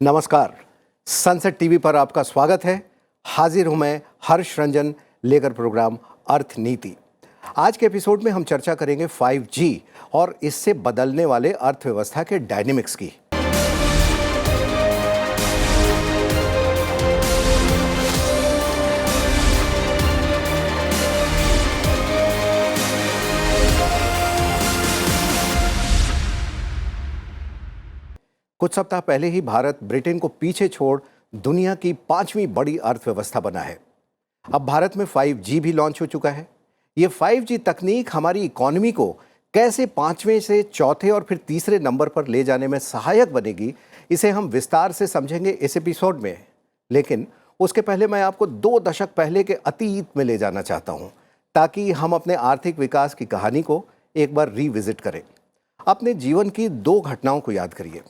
नमस्कार। Sunset TV पर आपका स्वागत है। हाजिर हूं मैं हर्ष रंजन लेकर प्रोग्राम अर्थ नीति। आज के एपिसोड में हम चर्चा करेंगे 5G और इससे बदलने वाले अर्थव्यवस्था के डायनेमिक्स की। कुछ सप्ताह पहले ही भारत ब्रिटेन को पीछे छोड़ दुनिया की 5वीं बड़ी अर्थव्यवस्था बना है। अब भारत में 5G भी लॉन्च हो चुका है। ये 5G तकनीक हमारी इकोनॉमी को कैसे 5वें से चौथे और फिर तीसरे नंबर पर ले जाने में सहायक बनेगी, इसे हम विस्तार से समझेंगे इस एपिसोड में। लेकिन उसके पहले मैं आपको 2 दशक पहले के अतीत में ले जाना चाहता हूँ, ताकि हम अपने आर्थिक विकास की कहानी को एक बार रिविजिट करें। अपने जीवन की 2 घटनाओं को याद करिए।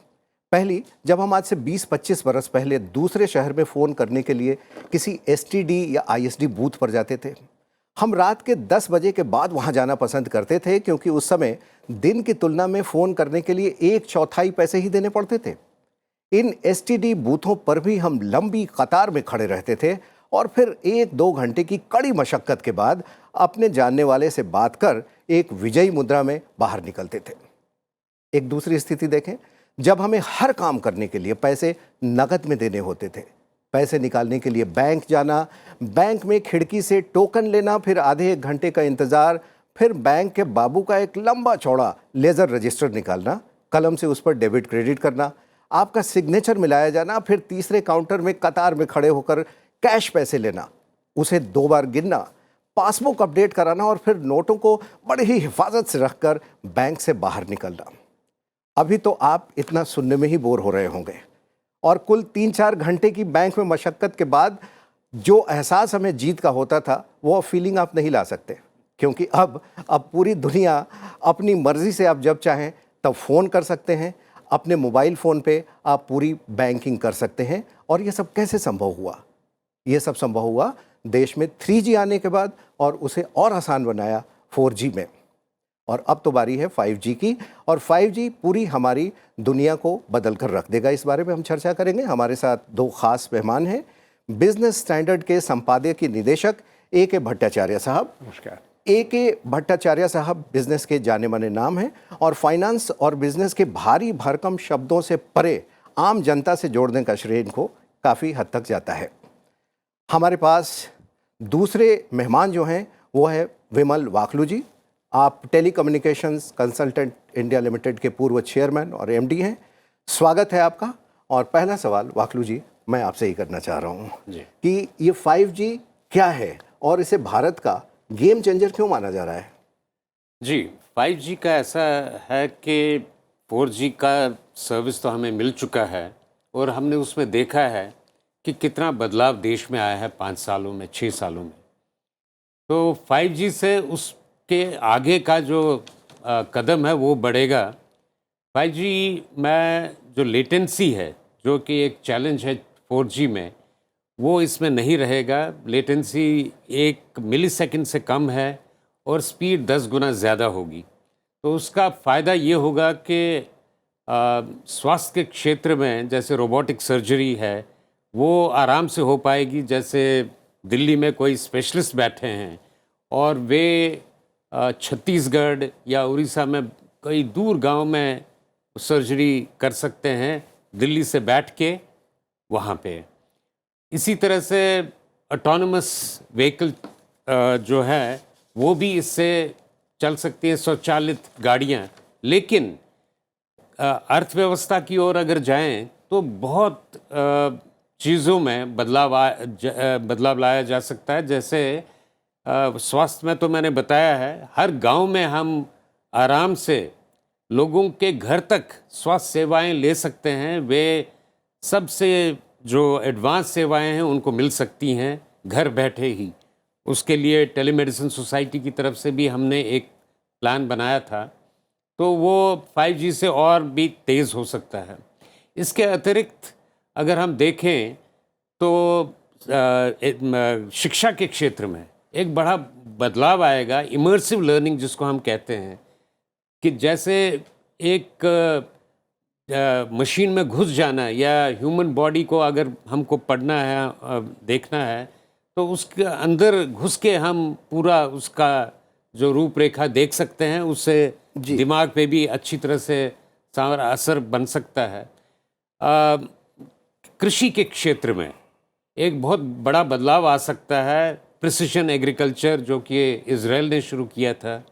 पहली, जब हम आज से 20-25 बरस पहले दूसरे शहर में फ़ोन करने के लिए किसी एसटीडी या आईएसडी बूथ पर जाते थे। हम रात के 10 बजे के बाद वहां जाना पसंद करते थे, क्योंकि उस समय दिन की तुलना में फ़ोन करने के लिए 1/4 पैसे ही देने पड़ते थे। इन एसटीडी बूथों पर भी हम लंबी कतार में खड़े रहते थे और फिर 1-2 घंटे की कड़ी मशक्क़त के बाद अपने जानने वाले से बात कर एक विजयी मुद्रा में बाहर निकलते थे। एक दूसरी स्थिति देखें, जब हमें हर काम करने के लिए पैसे नकद में देने होते थे। पैसे निकालने के लिए बैंक जाना, बैंक में खिड़की से टोकन लेना, फिर आधे 1 घंटे का इंतज़ार, फिर बैंक के बाबू का एक लंबा चौड़ा लेज़र रजिस्टर निकालना, कलम से उस पर डेबिट क्रेडिट करना, आपका सिग्नेचर मिलाया जाना, फिर तीसरे काउंटर में कतार में खड़े होकर कैश पैसे लेना, उसे 2 बार गिनना, पासबुक अपडेट कराना और फिर नोटों को बड़ी ही हिफाजत से रखकर बैंक से बाहर निकलना। अभी तो आप इतना सुनने में ही बोर हो रहे होंगे, और कुल 3-4 घंटे की बैंक में मशक्क़त के बाद जो एहसास हमें जीत का होता था, वो फीलिंग आप नहीं ला सकते, क्योंकि अब पूरी दुनिया अपनी मर्ज़ी से आप जब चाहें तब फ़ोन कर सकते हैं। अपने मोबाइल फ़ोन पे आप पूरी बैंकिंग कर सकते हैं। और ये सब कैसे संभव हुआ? ये सब संभव हुआ देश में 3G आने के बाद, और उसे और आसान बनाया 4G में। और अब तो बारी है 5G की, और 5G पूरी हमारी दुनिया को बदल कर रख देगा। इस बारे में हम चर्चा करेंगे। हमारे साथ 2 खास मेहमान हैं। बिजनेस स्टैंडर्ड के संपादकीय निदेशक A.K. भट्टाचार्य साहब। नमस्कार। A.K. भट्टाचार्य साहब बिजनेस के जाने माने नाम हैं, और फाइनेंस और बिजनेस के भारी भरकम शब्दों से परे आम जनता से जोड़ने का श्रेय इनको काफ़ी हद तक जाता है। हमारे पास दूसरे मेहमान जो हैं वो है विमल वाखलू जी। आप टेलीकम्युनिकेशंस कंसल्टेंट इंडिया लिमिटेड के पूर्व चेयरमैन और एमडी हैं। स्वागत है आपका। और पहला सवाल वाखलू जी, मैं आपसे ही करना चाह रहा हूँ कि ये 5G क्या है और इसे भारत का गेम चेंजर क्यों माना जा रहा है? जी, 5G का ऐसा है कि 4G का सर्विस तो हमें मिल चुका है, और हमने उसमें देखा है कि कितना बदलाव देश में आया है 5 सालों में, 6 सालों में। तो 5G से उसके आगे का जो कदम है वो बढ़ेगा। 5G में जो लेटेंसी है, जो कि एक चैलेंज है 4G में, वो इसमें नहीं रहेगा। लेटेंसी 1 मिलीसेकंड से कम है और स्पीड 10 गुना ज़्यादा होगी। तो उसका फ़ायदा ये होगा कि स्वास्थ्य के क्षेत्र में जैसे रोबोटिक सर्जरी है वो आराम से हो पाएगी। जैसे दिल्ली में कोई स्पेशलिस्ट बैठे हैं और वे छत्तीसगढ़ या उड़ीसा में कई दूर गांव में सर्जरी कर सकते हैं दिल्ली से बैठ के वहाँ पे। इसी तरह से ऑटोनमस व्हीकल जो है वो भी इससे चल सकती है, स्वचालित गाड़ियाँ। लेकिन अर्थव्यवस्था की ओर अगर जाएं तो बहुत चीज़ों में बदलाव लाया जा सकता है। जैसे स्वास्थ्य में तो मैंने बताया है, हर गांव में हम आराम से लोगों के घर तक स्वास्थ्य सेवाएं ले सकते हैं। वे सबसे जो एडवांस सेवाएं हैं उनको मिल सकती हैं घर बैठे ही। उसके लिए टेलीमेडिसिन सोसाइटी की तरफ से भी हमने एक प्लान बनाया था, तो वो 5G से और भी तेज़ हो सकता है। इसके अतिरिक्त अगर हम देखें तो शिक्षा के क्षेत्र में एक बड़ा बदलाव आएगा। इमर्सिव लर्निंग जिसको हम कहते हैं, कि जैसे एक मशीन में घुस जाना या ह्यूमन बॉडी को अगर हमको पढ़ना है, देखना है, तो उसके अंदर घुस के हम पूरा उसका जो रूपरेखा देख सकते हैं, उससे जी। दिमाग पे भी अच्छी तरह से सारा असर बन सकता है। कृषि के क्षेत्र में एक बहुत बड़ा बदलाव आ सकता है। प्रिसिशन एग्रीकल्चर जो कि इजराइल ने शुरू किया था,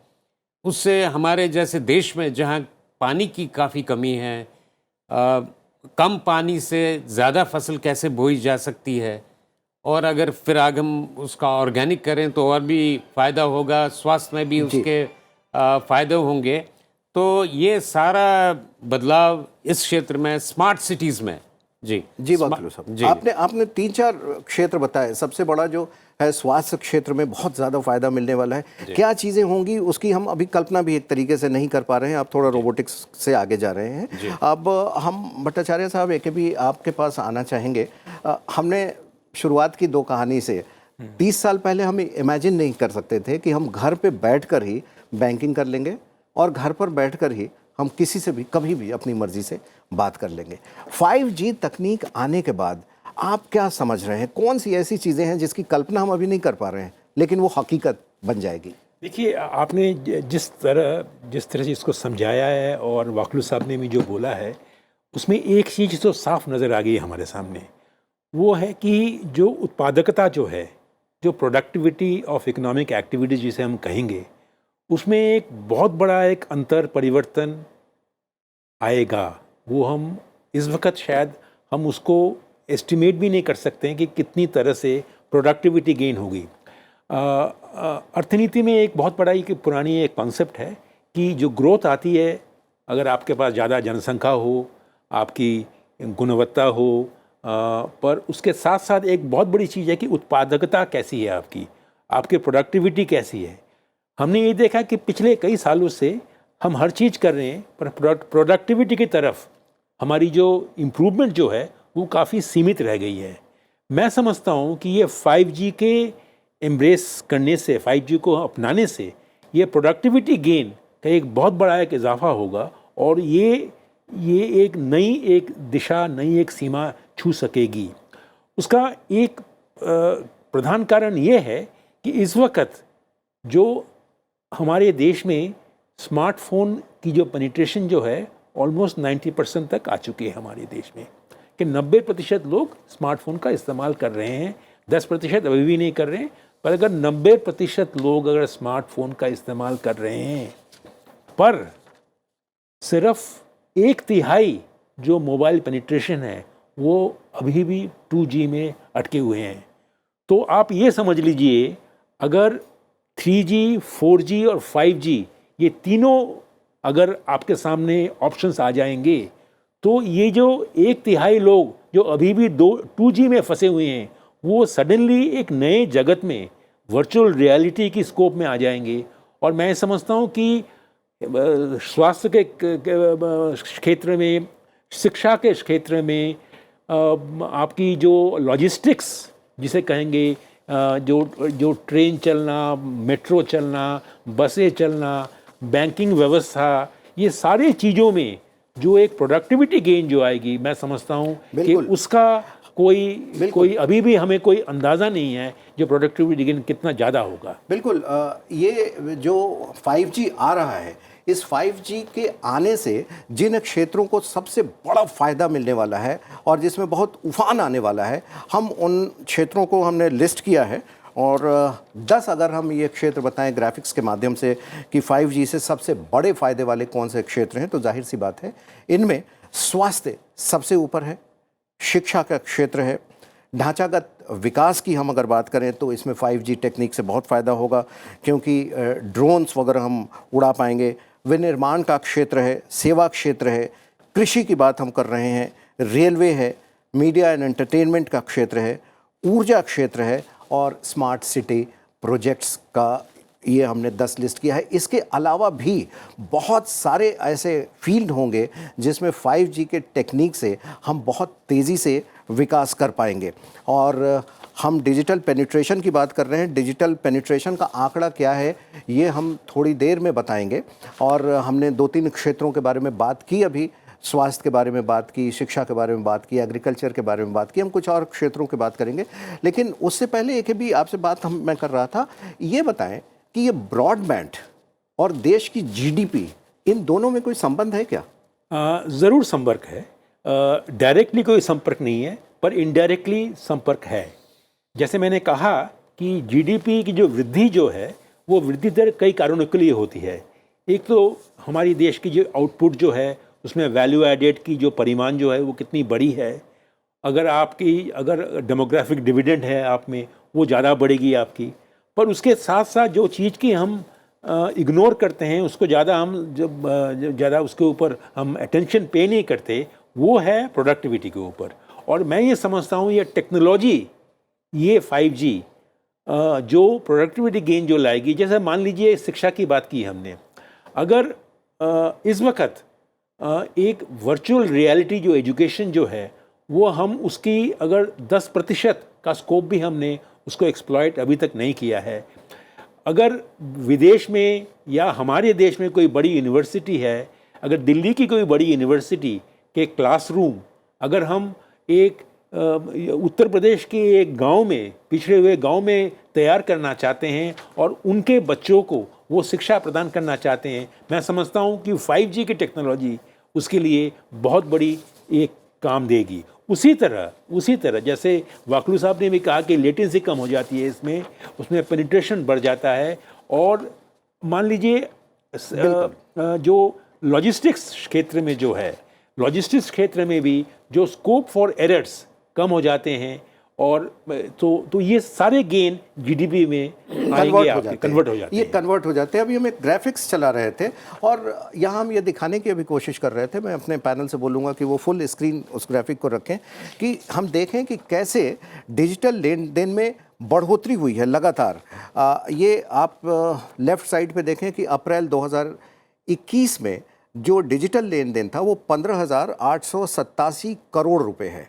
उससे हमारे जैसे देश में जहाँ पानी की काफ़ी कमी है, कम पानी से ज़्यादा फसल कैसे बोई जा सकती है, और अगर फिर आगे हम उसका ऑर्गेनिक करें तो और भी फ़ायदा होगा, स्वास्थ्य में भी उसके फ़ायदे होंगे। तो ये सारा बदलाव इस क्षेत्र में, स्मार्ट सिटीज़ में। जी जी वाकई साहब, जी आपने 3-4 क्षेत्र बताए। सबसे बड़ा जो है स्वास्थ्य क्षेत्र में बहुत ज़्यादा फायदा मिलने वाला है। क्या चीज़ें होंगी उसकी हम अभी कल्पना भी एक तरीके से नहीं कर पा रहे हैं। आप थोड़ा रोबोटिक्स से आगे जा रहे हैं। अब हम भट्टाचार्य साहब एक भी आपके पास आना चाहेंगे। हमने शुरुआत की 2 कहानी से। 30 साल पहले हम इमेजिन नहीं कर सकते थे कि हम घर पे बैठकर ही बैंकिंग कर लेंगे और घर पर बैठकर ही हम किसी से भी कभी भी अपनी मर्जी से बात कर लेंगे। 5G तकनीक आने के बाद आप क्या समझ रहे हैं, कौन सी ऐसी चीज़ें हैं जिसकी कल्पना हम अभी नहीं कर पा रहे हैं लेकिन वो हकीकत बन जाएगी? देखिए, आपने जिस तरह से इसको समझाया है और वाकलू साहब ने भी जो बोला है, उसमें एक चीज़ तो साफ नज़र आ गई है हमारे सामने। वो है कि जो उत्पादकता जो है, जो प्रोडक्टिविटी ऑफ इकोनॉमिक एक्टिविटीज़ जिसे हम कहेंगे, उसमें एक बहुत बड़ा एक अंतर परिवर्तन आएगा। वो हम इस वक्त शायद हम उसको एस्टिमेट भी नहीं कर सकते हैं कि कितनी तरह से प्रोडक्टिविटी गेन होगी। अर्थनीति में एक बहुत बड़ा एक पुरानी एक कॉन्सेप्ट है कि जो ग्रोथ आती है, अगर आपके पास ज़्यादा जनसंख्या हो, आपकी गुणवत्ता हो, पर उसके साथ साथ एक बहुत बड़ी चीज़ है कि उत्पादकता कैसी है आपकी प्रोडक्टिविटी कैसी है। हमने ये देखा कि पिछले कई सालों से हम हर चीज़ कर रहे हैं, पर प्रोडक्टिविटी की तरफ हमारी जो इम्प्रूवमेंट जो है वो काफ़ी सीमित रह गई है। मैं समझता हूँ कि ये 5G के एम्ब्रेस करने से, 5G को अपनाने से ये प्रोडक्टिविटी गेन का एक बहुत बड़ा एक इजाफा होगा और ये एक नई दिशा, नई एक सीमा छू सकेगी। उसका एक प्रधान कारण ये है कि इस वक्त जो हमारे देश में स्मार्टफोन की जो पेनिट्रेशन जो है ऑलमोस्ट 90% तक आ चुकी है हमारे देश में, कि 90% लोग स्मार्टफोन का इस्तेमाल कर रहे हैं। 10% अभी भी नहीं कर रहे हैं, पर अगर 90% लोग अगर स्मार्टफोन का इस्तेमाल कर रहे हैं, पर सिर्फ 1/3 जो मोबाइल पेनिट्रेशन है वो अभी भी 2G में अटके हुए हैं। तो आप ये समझ लीजिए, अगर 3G, 4G और 5G ये तीनों अगर आपके सामने ऑप्शंस आ जाएंगे, तो ये जो 1/3 लोग जो अभी भी 2G में फंसे हुए हैं, वो सडनली एक नए जगत में, वर्चुअल रियलिटी की स्कोप में आ जाएंगे। और मैं समझता हूँ कि स्वास्थ्य के क्षेत्र में, शिक्षा के क्षेत्र में, आपकी जो लॉजिस्टिक्स जिसे कहेंगे, जो ट्रेन चलना, मेट्रो चलना, बसें चलना, बैंकिंग व्यवस्था, ये सारी चीज़ों में जो एक प्रोडक्टिविटी गेन जो आएगी, मैं समझता हूँ कि उसका कोई अभी भी हमें कोई अंदाज़ा नहीं है जो प्रोडक्टिविटी गेन कितना ज़्यादा होगा। बिल्कुल। ये जो 5G आ रहा है, इस 5G के आने से जिन क्षेत्रों को सबसे बड़ा फ़ायदा मिलने वाला है और जिसमें बहुत उफान आने वाला है, हम उन क्षेत्रों को हमने लिस्ट किया है। और 10 अगर हम ये क्षेत्र बताएं ग्राफिक्स के माध्यम से कि 5G से सबसे बड़े फ़ायदे वाले कौन से क्षेत्र हैं, तो जाहिर सी बात है इनमें स्वास्थ्य सबसे ऊपर है, शिक्षा का क्षेत्र है, ढांचागत विकास की हम अगर बात करें तो इसमें 5G टेक्निक से बहुत फ़ायदा होगा क्योंकि ड्रोन्स वगैरह हम उड़ा पाएंगे। विनिर्माण का क्षेत्र है, सेवा क्षेत्र है, कृषि की बात हम कर रहे हैं, रेलवे है, मीडिया एंड एंटरटेनमेंट का क्षेत्र है, ऊर्जा क्षेत्र है और स्मार्ट सिटी प्रोजेक्ट्स का ये हमने 10 लिस्ट किया है। इसके अलावा भी बहुत सारे ऐसे फील्ड होंगे जिसमें 5G के टेक्निक से हम बहुत तेज़ी से विकास कर पाएंगे। और हम डिजिटल पेनिट्रेशन की बात कर रहे हैं। डिजिटल पेनिट्रेशन का आंकड़ा क्या है ये हम थोड़ी देर में बताएंगे। और हमने 2-3 क्षेत्रों के बारे में बात की अभी, स्वास्थ्य के बारे में बात की, शिक्षा के बारे में बात की, एग्रीकल्चर के बारे में बात की, हम कुछ और क्षेत्रों की बात करेंगे। लेकिन उससे पहले एक भी आपसे बात मैं कर रहा था, ये बताएं कि ये ब्रॉडबैंड और देश की जीडीपी, इन दोनों में कोई संबंध है क्या? ज़रूर संपर्क है। डायरेक्टली कोई संपर्क नहीं है, पर इनडायरेक्टली संपर्क है। जैसे मैंने कहा कि जीडीपी की जो वृद्धि जो है, वो वृद्धि दर कई कारणों के लिए होती है। एक तो हमारी देश की जो आउटपुट जो है, उसमें वैल्यू एडेड की जो परिमाण जो है वो कितनी बड़ी है। अगर डेमोग्राफिक डिविडेंड है आप में, वो ज़्यादा बढ़ेगी आपकी। पर उसके साथ साथ जो चीज़ की हम इग्नोर करते हैं, उसको ज़्यादा उसके ऊपर हम अटेंशन पे नहीं करते, वो है प्रोडक्टिविटी के ऊपर। और मैं ये समझता हूँ ये टेक्नोलॉजी, ये 5G जो प्रोडक्टिविटी गेन जो लाएगी, जैसे मान लीजिए शिक्षा की बात की हमने, अगर इस वक्त एक वर्चुअल रियलिटी जो एजुकेशन जो है, वो हम उसकी अगर 10% का स्कोप भी हमने उसको एक्सप्लॉइट अभी तक नहीं किया है। अगर विदेश में या हमारे देश में कोई बड़ी यूनिवर्सिटी है, अगर दिल्ली की कोई बड़ी यूनिवर्सिटी के क्लासरूम अगर हम एक उत्तर प्रदेश के एक गांव में, पिछड़े हुए गांव में तैयार करना चाहते हैं और उनके बच्चों को वो शिक्षा प्रदान करना चाहते हैं, मैं समझता हूं कि 5G की टेक्नोलॉजी उसके लिए बहुत बड़ी एक काम देगी। उसी तरह जैसे वाकलू साहब ने भी कहा कि लेटेंसी कम हो जाती है इसमें, उसमें पेनिट्रेशन बढ़ जाता है। और मान लीजिए जो लॉजिस्टिक्स क्षेत्र में जो है, लॉजिस्टिक्स क्षेत्र में भी जो स्कोप फॉर एरर्स कम हो जाते हैं, और तो ये सारे गेन जीडीपी में कन्वर्ट हो जाते हैं। ये कन्वर्ट हो जाते हैं। अभी हम एक ग्राफिक्स चला रहे थे और यहाँ हम ये दिखाने की अभी कोशिश कर रहे थे, मैं अपने पैनल से बोलूँगा कि वो फुल स्क्रीन उस ग्राफिक को रखें, कि हम देखें कि कैसे डिजिटल लेन देन में बढ़ोतरी हुई है लगातार। ये आप लेफ़्ट साइड पे देखें कि अप्रैल 2021 में जो डिजिटल लेन देन था वो 15,887 करोड़ रुपए है,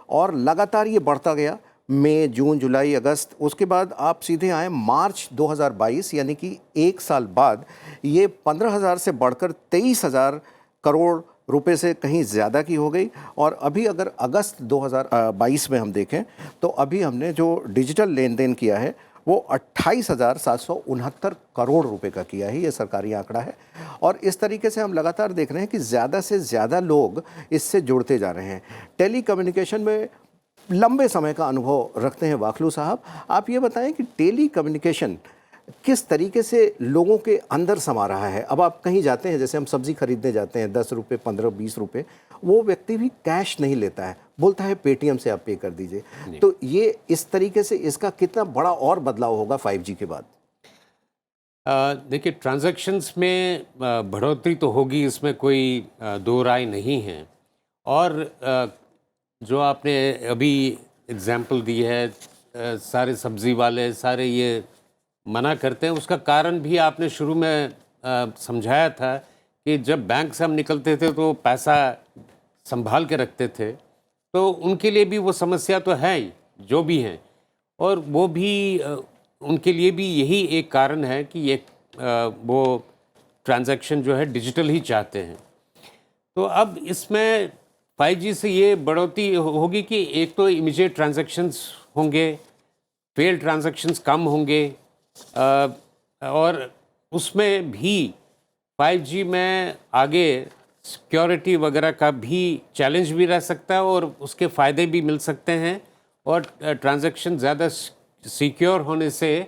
और लगातार ये बढ़ता गया, मई, जून, जुलाई, अगस्त। उसके बाद आप सीधे आए मार्च 2022, यानी कि एक साल बाद ये 15,000 से बढ़कर 23,000 करोड़ रुपए से कहीं ज़्यादा की हो गई। और अभी अगर अगस्त 2022 में हम देखें तो अभी हमने जो डिजिटल लेन देन किया है वो 28,769 करोड़ रुपए का किया है, ये सरकारी आंकड़ा है। और इस तरीके से हम लगातार देख रहे हैं कि ज़्यादा से ज़्यादा लोग इससे जुड़ते जा रहे हैं। टेली कम्युनिकेशन में लंबे समय का अनुभव रखते हैं वाकलू साहब, आप ये बताएं कि टेली कम्युनिकेशन किस तरीके से लोगों के अंदर समा रहा है। अब आप कहीं जाते हैं, जैसे हम सब्जी खरीदने जाते हैं, 10 रुपये, 15, 20 रुपये, वो व्यक्ति भी कैश नहीं लेता है, बोलता है पेटीएम से आप पे कर दीजिए। तो ये इस तरीके से इसका कितना बड़ा और बदलाव होगा 5G के बाद? देखिए, ट्रांजैक्शंस में बढ़ोतरी तो होगी, इसमें कोई दो राय नहीं है। और जो आपने अभी एग्जाम्पल दी है, सारे सब्जी वाले सारे ये मना करते हैं, उसका कारण भी आपने शुरू में समझाया था कि जब बैंक से हम निकलते थे तो पैसा संभाल के रखते थे, तो उनके लिए भी वो समस्या तो है ही, जो भी हैं, और वो भी उनके लिए भी यही एक कारण है कि ये वो ट्रांजैक्शन जो है डिजिटल ही चाहते हैं। तो अब इसमें 5G से ये बढ़ोतरी होगी कि एक तो इमीडिएट ट्रांजैक्शंस होंगे, फेल्ड ट्रांजैक्शंस कम होंगे, और उसमें भी 5G में आगे सिक्योरिटी वगैरह का भी चैलेंज भी रह सकता है और उसके फ़ायदे भी मिल सकते हैं, और ट्रांजैक्शन ज़्यादा सिक्योर होने से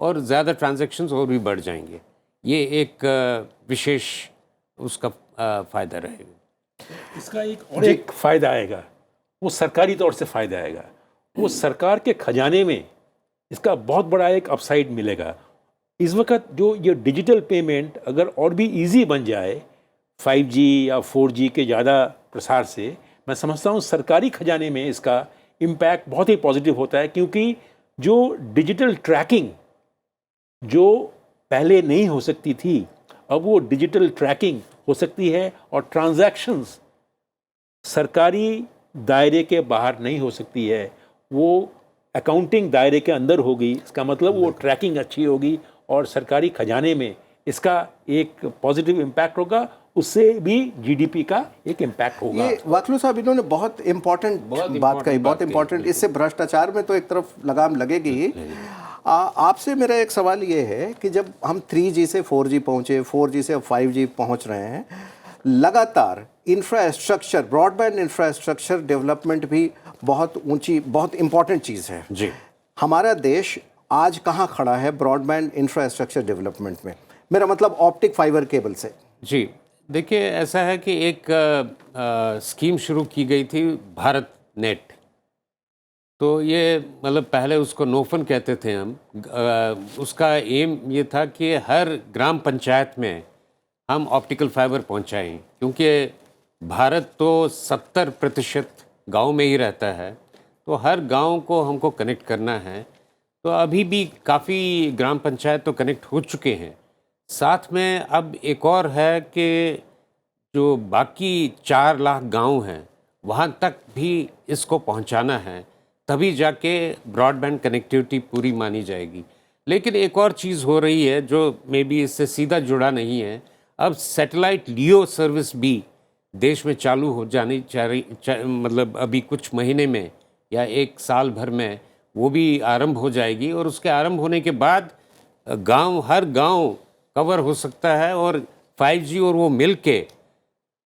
और ज़्यादा ट्रांजैक्शंस और भी बढ़ जाएंगे। ये एक विशेष उसका फ़ायदा रहेगा। इसका एक फ़ायदा आएगा, वो सरकारी तौर से फ़ायदा आएगा, वो सरकार के खजाने में इसका बहुत बड़ा एक अपसाइड मिलेगा। इस वक्त जो ये डिजिटल पेमेंट अगर और भी इजी बन जाए 5G या 4G के ज़्यादा प्रसार से, मैं समझता हूँ सरकारी खजाने में इसका इम्पैक्ट बहुत ही पॉजिटिव होता है, क्योंकि जो डिजिटल ट्रैकिंग जो पहले नहीं हो सकती थी, अब वो डिजिटल ट्रैकिंग हो सकती है, और ट्रांजैक्शंस सरकारी दायरे के बाहर नहीं हो सकती है, वो अकाउंटिंग दायरे के अंदर होगी। इसका मतलब वो ट्रैकिंग अच्छी होगी और सरकारी खजाने में इसका एक पॉजिटिव इम्पैक्ट होगा, उससे भी जीडीपी का एक इम्पैक्ट होगा। ये वाकलू साहब इन्होंने बहुत इम्पोर्टेंट बात कही, बहुत इम्पोर्टेंट। इससे भ्रष्टाचार में तो एक तरफ लगाम लगेगी ही। आपसे मेरा एक सवाल ये है कि जब हम 3G से 4G पहुंचे, 4G से अब 5G पहुंच रहे हैं, लगातार इंफ्रास्ट्रक्चर, ब्रॉडबैंड इंफ्रास्ट्रक्चर डेवलपमेंट भी बहुत ऊंची, बहुत इम्पॉर्टेंट चीज़ है जी। हमारा देश आज कहाँ खड़ा है ब्रॉडबैंड इंफ्रास्ट्रक्चर डेवलपमेंट में? मेरा मतलब ऑप्टिक फाइबर केबल से। जी, देखिए ऐसा है कि एक स्कीम शुरू की गई थी, भारत नेट। तो ये मतलब पहले उसको नोफन कहते थे हम। उसका एम ये था कि हर ग्राम पंचायत में हम ऑप्टिकल फाइबर पहुंचाएं, क्योंकि भारत तो 70% गांव में ही रहता है, तो हर गांव को हमको कनेक्ट करना है। तो अभी भी काफ़ी ग्राम पंचायत तो कनेक्ट हो चुके हैं। साथ में अब एक और है कि जो बाकी 4 लाख गांव हैं वहाँ तक भी इसको पहुँचाना है, तभी जाके ब्रॉडबैंड कनेक्टिविटी पूरी मानी जाएगी। लेकिन एक और चीज़ हो रही है जो मे बी इससे सीधा जुड़ा नहीं है। अब सैटेलाइट लियो सर्विस भी देश में चालू हो जानी चाहिए, मतलब अभी कुछ महीने में या 1 साल भर में वो भी आरंभ हो जाएगी। और उसके आरंभ होने के बाद हर गांव कवर हो सकता है और 5G और वो मिल के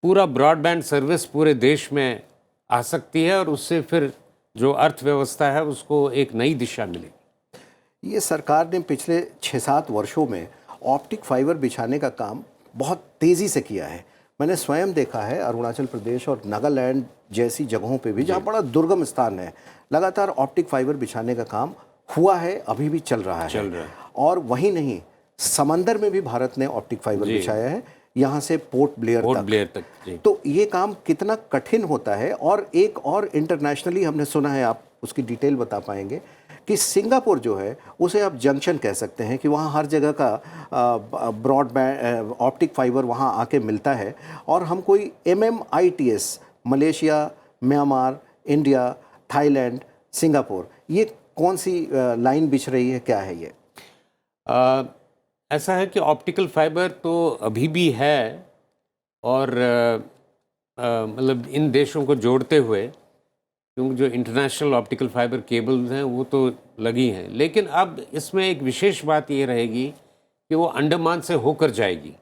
पूरा ब्रॉडबैंड सर्विस पूरे देश में आ सकती है, और उससे फिर जो अर्थव्यवस्था है उसको एक नई दिशा मिलेगी। ये सरकार ने पिछले 6-7 वर्षों में ऑप्टिक फाइबर बिछाने का काम बहुत तेज़ी से किया है। मैंने स्वयं देखा है अरुणाचल प्रदेश और नागालैंड जैसी जगहों पे भी, जहाँ बड़ा दुर्गम स्थान है, लगातार ऑप्टिक फाइबर बिछाने का काम हुआ है, अभी भी चल रहा है। और वही नहीं, समंदर में भी भारत ने ऑप्टिक फाइबर बिछाया है, यहाँ से पोर्ट ब्लेयर तक। जी। तो ये काम कितना कठिन होता है। और एक और इंटरनेशनली हमने सुना है, आप उसकी डिटेल बता पाएंगे, कि सिंगापुर जो है उसे आप जंक्शन कह सकते हैं, कि वहाँ हर जगह ब्रॉडबैंड ऑप्टिक फाइबर वहाँ आके मिलता है। और हम कोई MMITS, Malaysia, Myanmar, India, Thailand, Singapore, ये कौन सी लाइन बिछ रही है, क्या है ये? ऐसा है कि ऑप्टिकल फाइबर तो अभी भी है, और मतलब इन देशों को जोड़ते हुए, क्योंकि जो इंटरनेशनल ऑप्टिकल फाइबर केबल्स हैं वो तो लगी हैं। लेकिन अब इसमें एक विशेष बात ये रहेगी कि वो अंडमान से होकर जाएगी।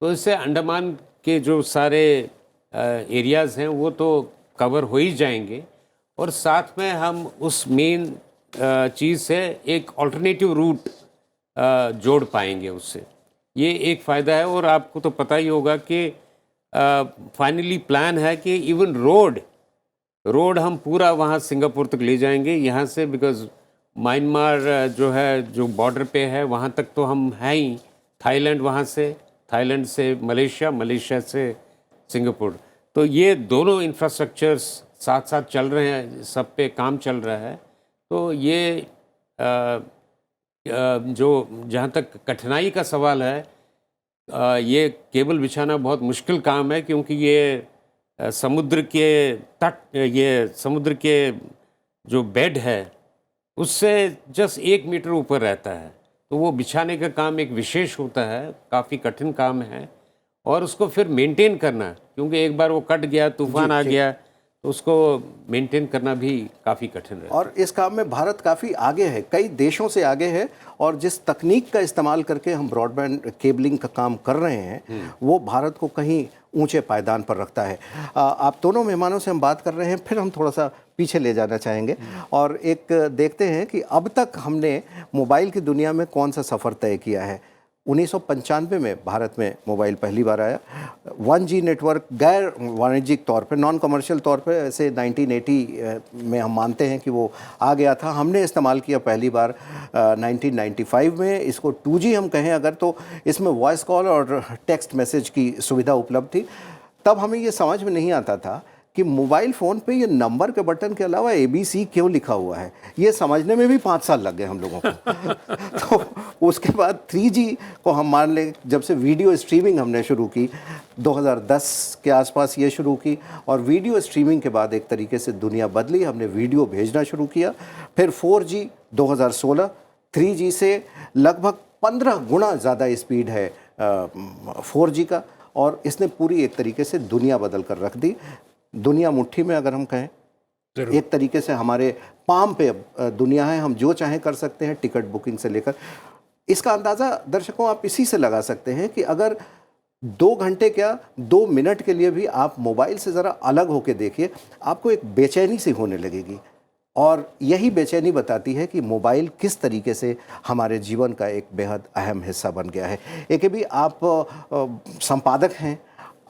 तो इससे अंडमान के जो सारे एरियाज़ हैं वो तो कवर हो ही जाएंगे, और साथ में हम उस मेन चीज़ से एक ऑल्टरनेटिव रूट जोड़ पाएंगे उससे। ये एक फ़ायदा है। और आपको तो पता ही होगा कि फाइनली प्लान है कि इवन रोड हम पूरा वहाँ सिंगापुर तक ले जाएंगे यहाँ से, बिकॉज़ म्यांमार जो है, जो बॉर्डर पे है, वहाँ तक तो हम हैं ही। थाईलैंड वहाँ से, थाईलैंड से मलेशिया, मलेशिया से सिंगापुर। तो ये दोनों इंफ्रास्ट्रक्चर्स साथ साथ चल रहे हैं, सब पे काम चल रहा है। तो ये जो जहाँ तक कठिनाई का सवाल है, ये केबल बिछाना बहुत मुश्किल काम है, क्योंकि ये समुद्र के तट, ये समुद्र के जो बेड है उससे जस्ट 1 मीटर ऊपर रहता है। तो वो बिछाने का काम एक विशेष होता है, काफ़ी कठिन काम है। और उसको फिर मेंटेन करना, क्योंकि एक बार वो कट गया, तूफान आ गया, तो उसको मेंटेन करना भी काफ़ी कठिन है। और इस काम में भारत काफ़ी आगे है, कई देशों से आगे है। और जिस तकनीक का इस्तेमाल करके हम ब्रॉडबैंड केबलिंग का काम कर रहे हैं, वो भारत को कहीं ऊंचे पायदान पर रखता है। आप दोनों मेहमानों से हम बात कर रहे हैं, फिर हम थोड़ा सा पीछे ले जाना चाहेंगे और एक देखते हैं कि अब तक हमने मोबाइल की दुनिया में कौन सा सफ़र तय किया है। 1995 में भारत में मोबाइल पहली बार आया। 1G नेटवर्क गैर वाणिज्यिक तौर पे, नॉन कमर्शियल तौर पे, ऐसे 1980 में हम मानते हैं कि वो आ गया था। हमने इस्तेमाल किया पहली बार 1995 में। इसको 2G हम कहें अगर, तो इसमें वॉइस कॉल और टेक्स्ट मैसेज की सुविधा उपलब्ध थी। तब हमें ये समझ में नहीं आता था कि मोबाइल फ़ोन पे ये नंबर के बटन के अलावा ABC क्यों लिखा हुआ है। ये समझने में भी 5 साल लग गए हम लोगों को। तो उसके बाद 3G को हम मान लें, जब से वीडियो स्ट्रीमिंग हमने शुरू की, 2010 के आसपास ये शुरू की, और वीडियो स्ट्रीमिंग के बाद एक तरीके से दुनिया बदली, हमने वीडियो भेजना शुरू किया। फिर 4G 2016, 3G से लगभग 15 गुना ज़्यादा स्पीड है 4G का, और इसने पूरी एक तरीके से दुनिया बदल कर रख दी। दुनिया मुट्ठी में अगर हम कहें, एक तरीके से हमारे पाम पे अब दुनिया है, हम जो चाहें कर सकते हैं, टिकट बुकिंग से लेकर। इसका अंदाज़ा दर्शकों आप इसी से लगा सकते हैं कि अगर 2 घंटे क्या 2 मिनट के लिए भी आप मोबाइल से ज़रा अलग होकर देखिए, आपको एक बेचैनी सी होने लगेगी। और यही बेचैनी बताती है कि मोबाइल किस तरीके से हमारे जीवन का एक बेहद अहम हिस्सा बन गया है। एक भी आप संपादक हैं,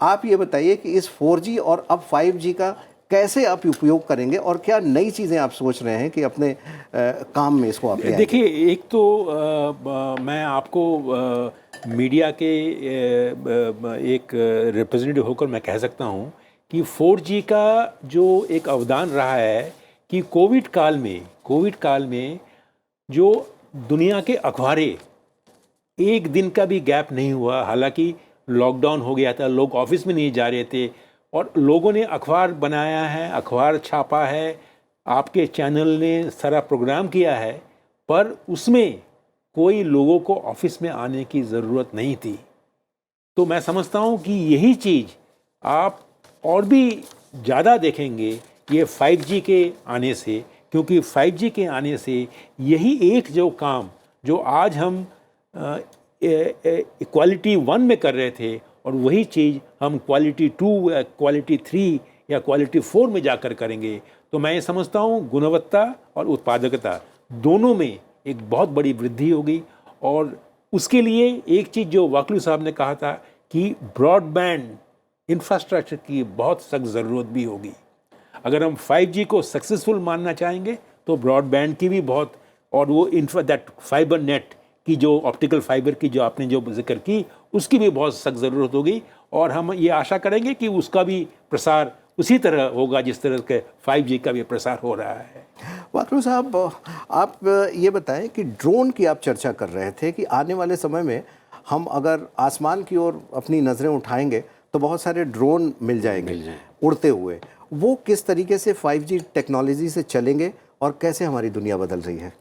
आप ये बताइए कि इस 4G और अब 5G का कैसे आप उपयोग करेंगे और क्या नई चीज़ें आप सोच रहे हैं कि अपने काम में इसको अपने? देखिए, एक तो मैं आपको मीडिया के एक रिप्रेजेंटेटिव होकर मैं कह सकता हूँ कि 4G का जो एक अवदान रहा है कि कोविड काल में जो दुनिया के अखबारें, एक दिन का भी गैप नहीं हुआ। हालांकि लॉकडाउन हो गया था, लोग ऑफिस में नहीं जा रहे थे, और लोगों ने अखबार बनाया है, अखबार छापा है, आपके चैनल ने सारा प्रोग्राम किया है, पर उसमें कोई लोगों को ऑफिस में आने की ज़रूरत नहीं थी। तो मैं समझता हूँ कि यही चीज़ आप और भी ज़्यादा देखेंगे ये 5G के आने से, क्योंकि 5G के आने से यही एक जो काम जो आज हम क्वालिटी 1 में कर रहे थे, और वही चीज़ हम क्वालिटी 2 या क्वालिटी 3 या क्वालिटी 4 में जाकर करेंगे। तो मैं ये समझता हूँ गुणवत्ता और उत्पादकता दोनों में एक बहुत बड़ी वृद्धि होगी। और उसके लिए एक चीज़ जो वाकलू साहब ने कहा था कि ब्रॉडबैंड इंफ्रास्ट्रक्चर की बहुत सख्त ज़रूरत भी होगी। अगर हम 5G को सक्सेसफुल मानना चाहेंगे तो ब्रॉडबैंड की भी बहुत, और वो दैट फाइबर नेट की जो ऑप्टिकल फाइबर की जो आपने जो जिक्र की, उसकी भी बहुत सख्त ज़रूरत होगी। और हम ये आशा करेंगे कि उसका भी प्रसार उसी तरह होगा जिस तरह के 5G का भी प्रसार हो रहा है। वाकलू साहब, आप ये बताएं कि ड्रोन की आप चर्चा कर रहे थे कि आने वाले समय में हम अगर आसमान की ओर अपनी नज़रें उठाएंगे तो बहुत सारे ड्रोन मिल जाएंगे उड़ते हुए। वो किस तरीके से 5G टेक्नोलॉजी से चलेंगे और कैसे हमारी दुनिया बदल रही है?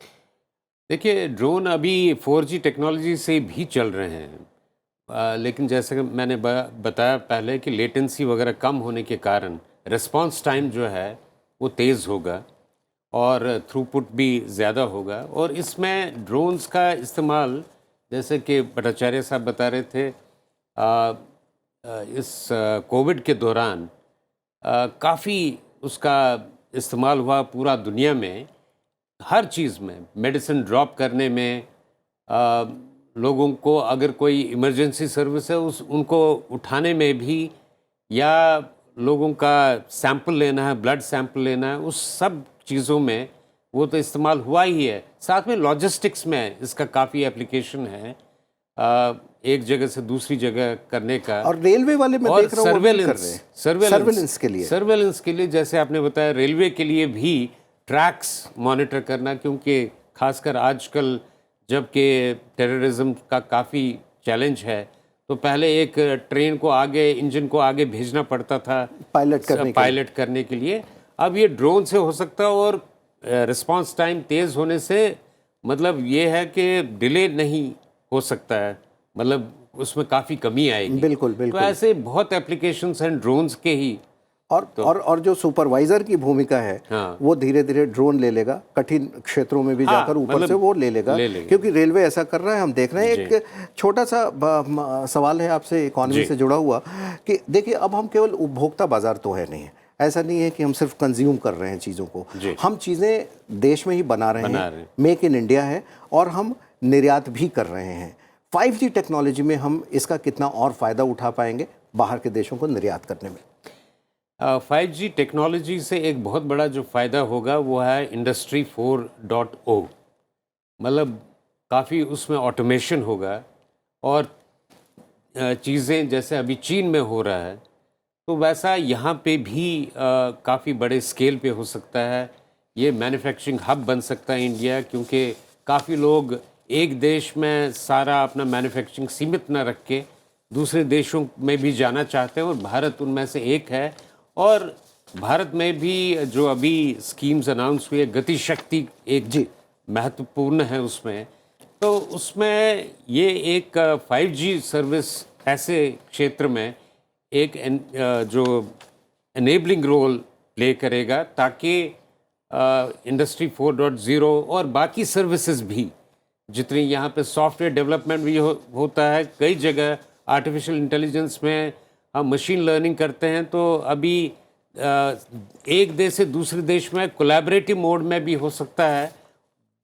देखिए, ड्रोन अभी 4G टेक्नोलॉजी से भी चल रहे हैं, लेकिन जैसे कि मैंने बताया पहले कि लेटेंसी वगैरह कम होने के कारण रिस्पांस टाइम जो है वो तेज़ होगा और थ्रूपुट भी ज़्यादा होगा। और इसमें ड्रोन्स का इस्तेमाल, जैसे कि भट्टाचार्य साहब बता रहे थे, इस कोविड के दौरान काफ़ी उसका इस्तेमाल हुआ पूरा दुनिया में, हर चीज़ में, मेडिसिन ड्रॉप करने में, लोगों को अगर कोई इमरजेंसी सर्विस है उनको उठाने में भी, या लोगों का सैंपल लेना है, ब्लड सैंपल लेना है, उस सब चीज़ों में वो तो इस्तेमाल हुआ ही है। साथ में लॉजिस्टिक्स में इसका काफ़ी एप्लीकेशन है, एक जगह से दूसरी जगह करने का। और रेलवे वाले मैं देख रहा हूँ सर्वेलेंस के लिए जैसे आपने बताया, रेलवे के लिए भी ट्रैक्स मॉनिटर करना, क्योंकि खासकर आजकल जबकि टेररिज्म का काफ़ी चैलेंज है, तो पहले एक ट्रेन को आगे, इंजन को आगे भेजना पड़ता था पायलट करने के लिए। अब ये ड्रोन से हो सकता है, और रिस्पांस टाइम तेज़ होने से मतलब ये है कि डिले नहीं हो सकता है, मतलब उसमें काफ़ी कमी आएगी। बिल्कुल। तो ऐसे बहुत एप्लीकेशंस हैं ड्रोन्स के ही। और जो सुपरवाइजर की भूमिका है, हाँ, वो धीरे धीरे ड्रोन ले लेगा, कठिन क्षेत्रों में भी जाकर ऊपर मतलब से वो ले लेगा, क्योंकि रेलवे ऐसा कर रहा है, हम देख रहे हैं। एक छोटा सा सवाल है आपसे इकॉनमी से जुड़ा हुआ कि देखिए, अब हम केवल उपभोक्ता बाजार तो है नहीं है, ऐसा नहीं है कि हम सिर्फ कंज्यूम कर रहे हैं चीज़ों को, हम चीज़ें देश में ही बना रहे हैं, मेक इन इंडिया है, और हम निर्यात भी कर रहे हैं। 5G टेक्नोलॉजी में हम इसका कितना और फ़ायदा उठा पाएंगे बाहर के देशों को निर्यात करने में? 5G टेक्नोलॉजी से एक बहुत बड़ा जो फ़ायदा होगा वो है इंडस्ट्री 4.0, मतलब काफ़ी उसमें ऑटोमेशन होगा, और चीज़ें जैसे अभी चीन में हो रहा है तो वैसा यहाँ पे भी काफ़ी बड़े स्केल पे हो सकता है। ये मैन्युफैक्चरिंग हब बन सकता है इंडिया, क्योंकि काफ़ी लोग एक देश में सारा अपना मैन्युफैक्चरिंग सीमित न रख के दूसरे देशों में भी जाना चाहते हैं, और भारत उनमें से एक है। और भारत में भी जो अभी स्कीम्स अनाउंस हुई है, गति शक्ति एक महत्वपूर्ण है उसमें, तो उसमें ये एक 5G सर्विस ऐसे क्षेत्र में एक जो एनेबलिंग रोल प्ले करेगा, ताकि इंडस्ट्री 4.0 और बाकी सर्विसेज भी, जितनी यहाँ पे सॉफ्टवेयर डेवलपमेंट भी होता है, कई जगह आर्टिफिशियल इंटेलिजेंस में हम मशीन लर्निंग करते हैं, तो अभी एक देश से दूसरे देश में कोलैबोरेटिव मोड में भी हो सकता है,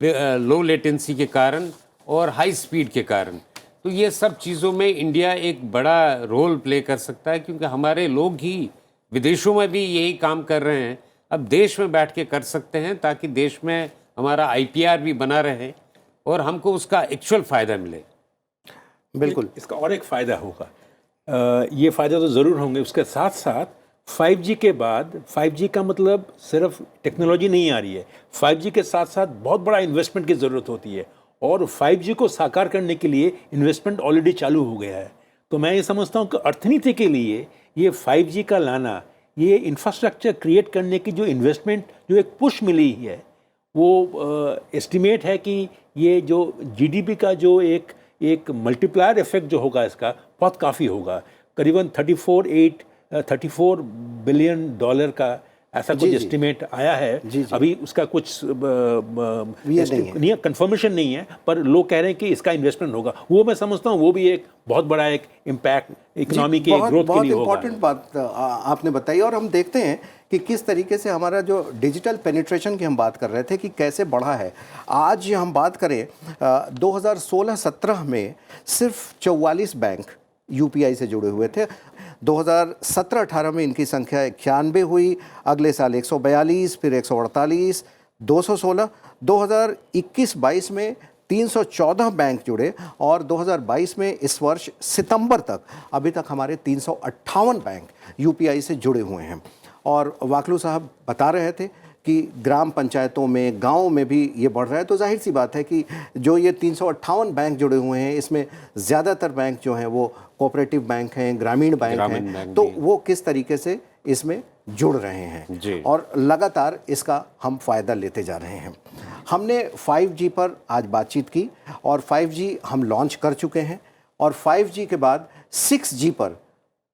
लो लेटेंसी के कारण और हाई स्पीड के कारण। तो ये सब चीज़ों में इंडिया एक बड़ा रोल प्ले कर सकता है, क्योंकि हमारे लोग ही विदेशों में भी यही काम कर रहे हैं, अब देश में बैठ के कर सकते हैं, ताकि देश में हमारा IPR भी बना रहे और हमको उसका एक्चुअल फ़ायदा मिले। बिल्कुल। इसका और एक फ़ायदा होगा, ये फ़ायदा तो ज़रूर होंगे, उसके साथ साथ 5G के बाद, 5G का मतलब सिर्फ टेक्नोलॉजी नहीं आ रही है, 5G के साथ साथ बहुत बड़ा इन्वेस्टमेंट की ज़रूरत होती है, और 5G को साकार करने के लिए इन्वेस्टमेंट ऑलरेडी चालू हो गया है। तो मैं ये समझता हूँ कि अर्थनीति के लिए ये 5G का लाना, ये इंफ्रास्ट्रक्चर क्रिएट करने की जो इन्वेस्टमेंट, जो एक पुश मिली है, वो एस्टिमेट है कि ये जो GDP का जो एक मल्टीप्लायर इफेक्ट जो होगा इसका, बहुत काफ़ी होगा। करीबन 34 बिलियन डॉलर का ऐसा कुछ एस्टिमेट आया है। अभी उसका कुछ नहीं, कंफर्मेशन नहीं है, पर लोग कह रहे हैं कि इसका इन्वेस्टमेंट होगा। वो मैं समझता हूँ वो भी एक बहुत बड़ा एक इम्पैक्ट इकोनॉमी के ग्रोथ के लिए होगा। बहुत इंपॉर्टेंट बात आपने बताई। और हम देखते हैं कि किस तरीके से हमारा जो डिजिटल पेनिट्रेशन की हम बात कर रहे थे कि कैसे बढ़ा है। आज हम बात करें 2016-17 में सिर्फ 44 बैंक UPI से जुड़े हुए थे। 2017-18 में इनकी संख्या 91 हुई, अगले साल 142, फिर 148, 216, 2021-22 में 314 बैंक जुड़े, और 2022 में इस वर्ष सितंबर तक अभी तक हमारे 358 बैंक UPI से जुड़े हुए हैं। और वाकलू साहब बता रहे थे कि ग्राम पंचायतों में, गाँव में भी ये बढ़ रहा है। तो जाहिर सी बात है कि जो ये 358 बैंक जुड़े हुए हैं, इसमें ज़्यादातर बैंक जो हैं वो कोऑपरेटिव बैंक हैं, ग्रामीण बैंक हैं। तो वो किस तरीके से इसमें जुड़ रहे हैं और लगातार इसका हम फ़ायदा लेते जा रहे हैं। हमने 5G पर आज बातचीत की, और 5G हम लॉन्च कर चुके हैं, और 5G के बाद 6G पर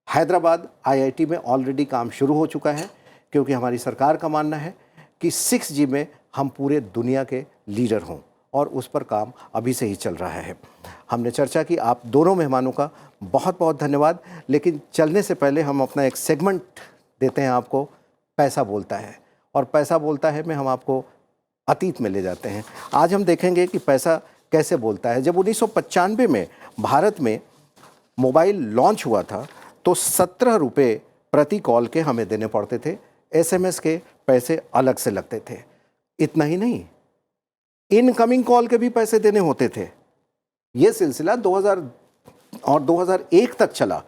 हैदराबाद IIT में ऑलरेडी काम शुरू हो चुका है, क्योंकि हमारी सरकार का मानना है कि 6G में हम पूरे दुनिया के लीडर हों, और उस पर काम अभी से ही चल रहा है। हमने चर्चा की। आप दोनों मेहमानों का बहुत बहुत धन्यवाद। लेकिन चलने से पहले हम अपना एक सेगमेंट देते हैं आपको, पैसा बोलता है। और पैसा बोलता है में हम आपको अतीत में ले जाते हैं। आज हम देखेंगे कि पैसा कैसे बोलता है। जब 1995 में भारत में मोबाइल लॉन्च हुआ था, तो 17 रुपये प्रति कॉल के हमें देने पड़ते थे। SMS के पैसे अलग से लगते थे। इतना ही नहीं, इनकमिंग कॉल के भी पैसे देने होते थे। ये सिलसिला 2000 और 2001 तक चला।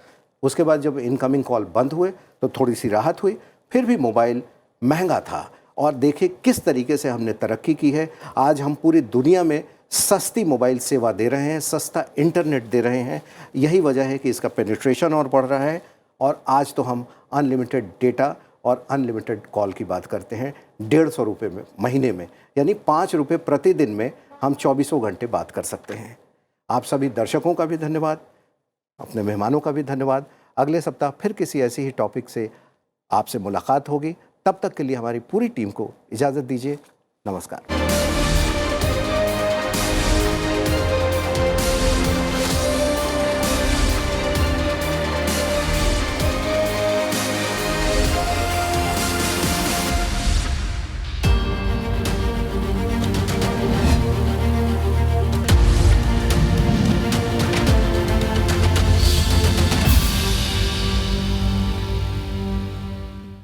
उसके बाद जब इनकमिंग कॉल बंद हुए तो थोड़ी सी राहत हुई, फिर भी मोबाइल महंगा था। और देखिए किस तरीके से हमने तरक्की की है। आज हम पूरी दुनिया में सस्ती मोबाइल सेवा दे रहे हैं, सस्ता इंटरनेट दे रहे हैं। यही वजह है कि इसका पेनिट्रेशन और बढ़ रहा है। और आज तो हम अनलिमिटेड डेटा और अनलिमिटेड कॉल की बात करते हैं 150 रुपये में महीने में, यानी 5 रुपये प्रतिदिन में हम 24 घंटे बात कर सकते हैं। आप सभी दर्शकों का भी धन्यवाद, अपने मेहमानों का भी धन्यवाद। अगले सप्ताह फिर किसी ऐसी ही टॉपिक से आपसे मुलाकात होगी। तब तक के लिए हमारी पूरी टीम को इजाज़त दीजिए। नमस्कार।